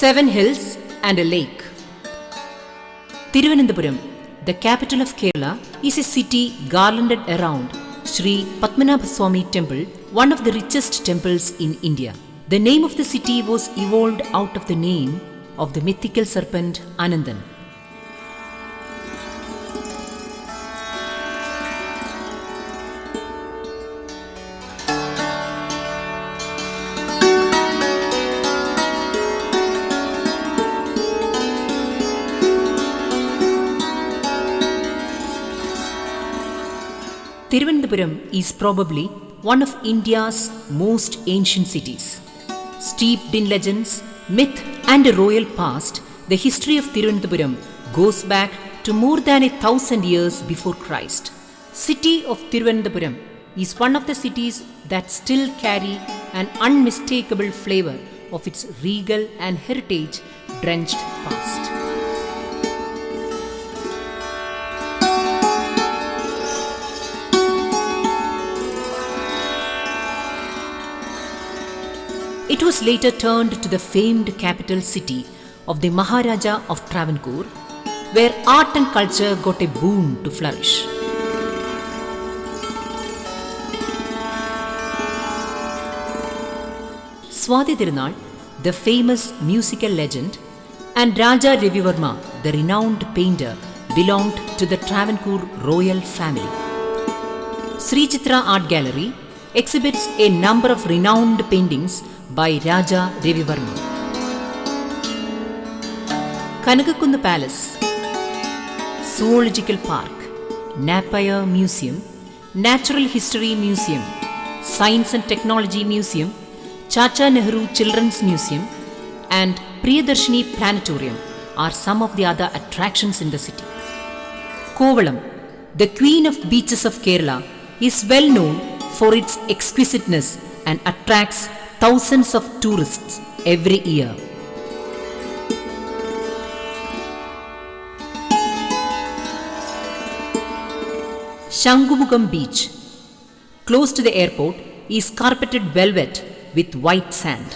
Seven hills and a lake. Thiruvananthapuram, the capital of Kerala, is a city garlanded around Sri Padmanabhaswamy Temple, one of the richest temples in India. The name of the city was evolved out of the name of the mythical serpent Anandan. Thiruvananthapuram is probably one of India's most ancient cities. Steeped in legends, myth and a royal past, the history of Thiruvananthapuram goes back to more than 1,000 years before Christ. City of Thiruvananthapuram is one of the cities that still carry an unmistakable flavor of its regal and heritage-drenched past. It was later turned to the famed capital city of the Maharaja of Travancore, where art and culture got a boon to flourish. Swathi Thirunal, the famous musical legend, and Raja Ravivarma, the renowned painter, belonged to the Travancore royal family. Sri Chitra Art Gallery exhibits a number of renowned paintings by Raja Ravivarma. Kanagakundu Palace, Zoological Park, Napier Museum, Natural History Museum, Science and Technology Museum, Chacha Nehru Children's Museum, and Priyadarshini Planetarium are some of the other attractions in the city. Kovalam, the queen of beaches of Kerala, is well known for its exquisiteness and attracts thousands of tourists every year. Shangumugam Beach, close to the airport, is carpeted velvet with white sand.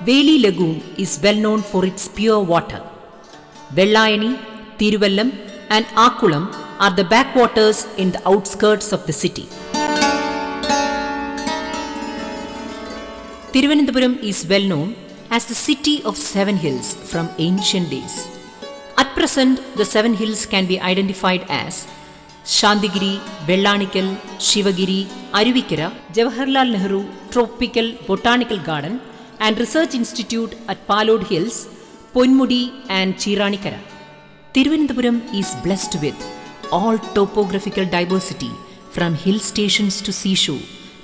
Veli Lagoon is well known for its pure water. Vellayani, Thiruvallam, and Akulam are the backwaters in the outskirts of the city. Thiruvananthapuram is well known as the city of seven hills from ancient days. At present, the seven hills can be identified as Shantigiri, Vellanikal, Shivagiri, Aruvikara, Jawaharlal Nehru Tropical Botanical Garden and Research Institute at Palod Hills, Ponmudi and Chiranikara. Thiruvananthapuram is blessed with all topographical diversity from hill stations to seashore,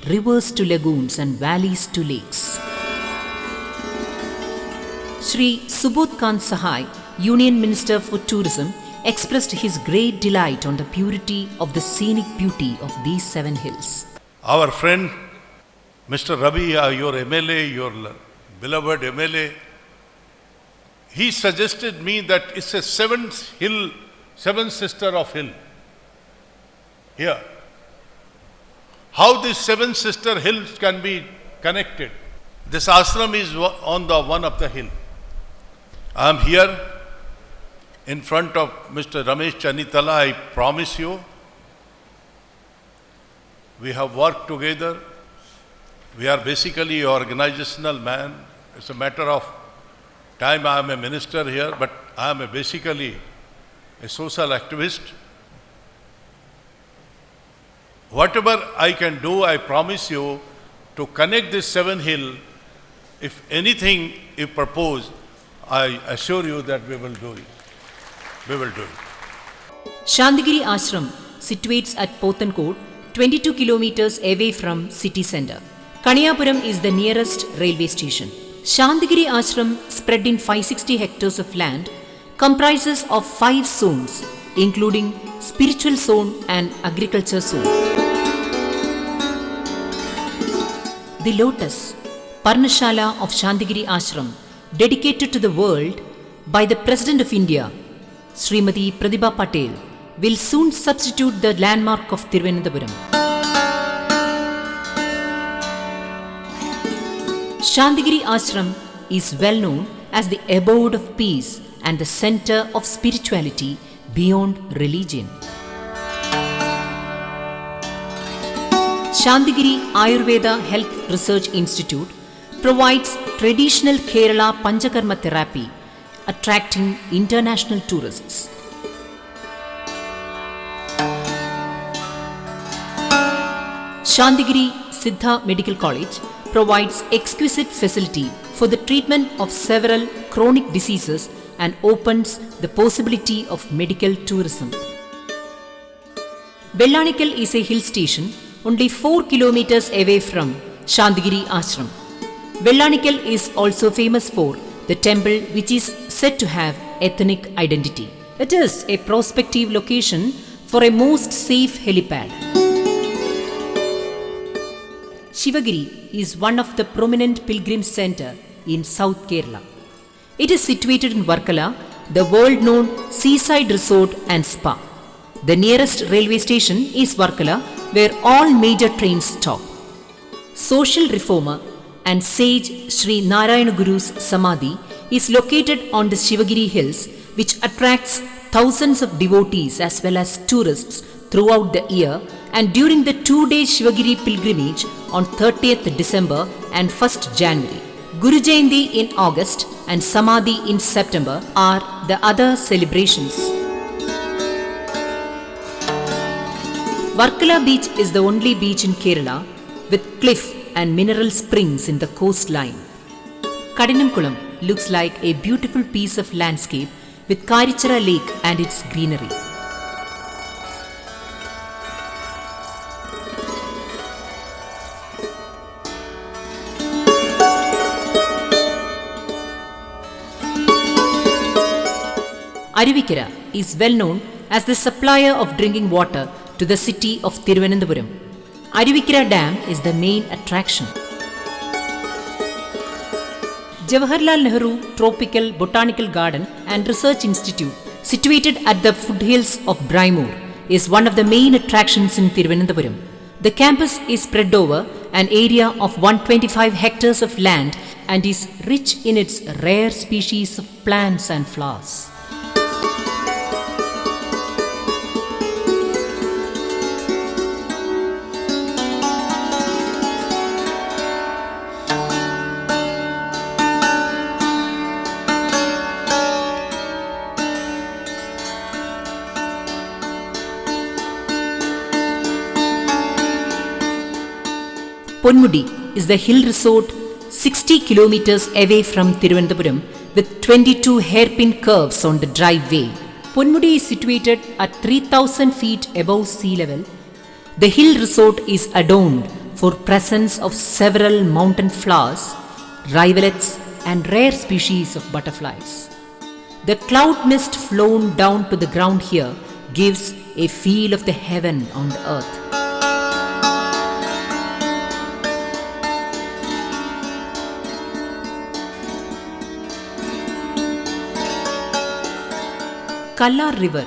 rivers to lagoons and valleys to lakes. Shri Subodh Kant Sahai, Union Minister for Tourism, expressed his great delight on the purity of the scenic beauty of these seven hills. Our friend Mr. Ravi, your MLA, your beloved MLA, he suggested me that it's a seven sister of hill here. How these seven sister hills can be connected? This ashram is on the one of the hill. I am here in front of Mr. Ramesh Channitala. I promise you, we have worked together. We are basically organizational man. It's a matter of time. I am a minister here, but I am basically a social activist. Whatever I can do, I promise you, to connect this seven hill. If anything you propose, I assure you that we will do it. we will do it. Shantigiri Ashram situates at Pothankot, 22 kilometers away from city center. Kaniyapuram is the nearest railway station. Shantigiri Ashram, spread in 560 hectares of land, comprises of 5 zones, including spiritual zone and agriculture zone. The lotus, Parnashala of Shantigiri Ashram, dedicated to the world by the President of India, Srimati Pratibha Patel, will soon substitute the landmark of Thiruvananthapuram. Shantigiri Ashram is well known as the abode of peace and the center of spirituality beyond religion. Shantigiri Ayurveda Health Research Institute provides traditional Kerala Panchakarma therapy, attracting international tourists. Shantigiri Siddha Medical College provides exquisite facility for the treatment of several chronic diseases and opens the possibility of medical tourism. Vellanikal is a hill station only 4 kilometers away from Shantigiri Ashram. Vellanikal is also famous for the temple, which is said to have ethnic identity. It is a prospective location for a most safe helipad. Shivagiri is one of the prominent pilgrim centre in South Kerala. It is situated in Varkala, the world-known seaside resort and spa. The nearest railway station is Varkala, where all major trains stop. Social reformer and sage Sri Narayana Guru's Samadhi is located on the Shivagiri hills, which attracts thousands of devotees as well as tourists throughout the year, and during the 2-day Shivagiri pilgrimage on 30th December and 1st January. Guru Jayanti in August and Samadhi in September are the other celebrations. Varkala beach is the only beach in Kerala with cliff and mineral springs in the coastline. Kadinamkulam looks like a beautiful piece of landscape with Karichara Lake and its greenery. Aruvikara is well known as the supplier of drinking water to the city of Thiruvananthapuram. Aruvikara Dam is the main attraction. Jawaharlal Nehru Tropical Botanical Garden and Research Institute, situated at the foothills of Braimur, is one of the main attractions in Thiruvananthapuram. The campus is spread over an area of 125 hectares of land and is rich in its rare species of plants and flowers. Ponmudi is the hill resort 60 kilometers away from Thiruvananthapuram with 22 hairpin curves on the driveway. Ponmudi is situated at 3,000 feet above sea level. The hill resort is adorned for presence of several mountain flowers, rivulets and rare species of butterflies. The cloud mist flown down to the ground here gives a feel of the heaven on the earth. Kallar River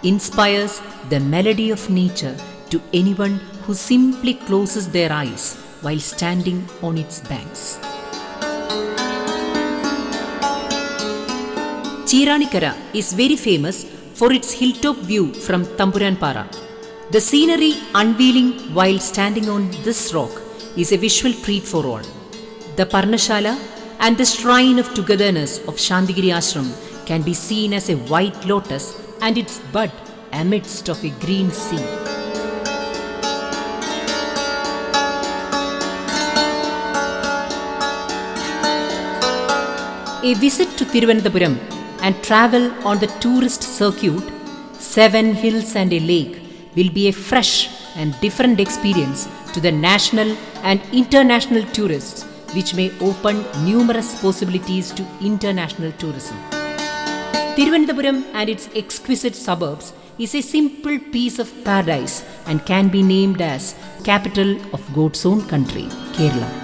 inspires the melody of nature to anyone who simply closes their eyes while standing on its banks. Chiranikara is very famous for its hilltop view from Tampuranpara. The scenery unveiling while standing on this rock is a visual treat for all. The Parnashala and the shrine of togetherness of Shantigiri Ashram can be seen as a white lotus and its bud amidst of a green sea. A visit to Thiruvananthapuram and travel on the tourist circuit, Seven Hills and a Lake will be a fresh and different experience to the national and international tourists, which may open numerous possibilities to international tourism. Thiruvananthapuram and its exquisite suburbs is a simple piece of paradise and can be named as capital of God's own country, Kerala.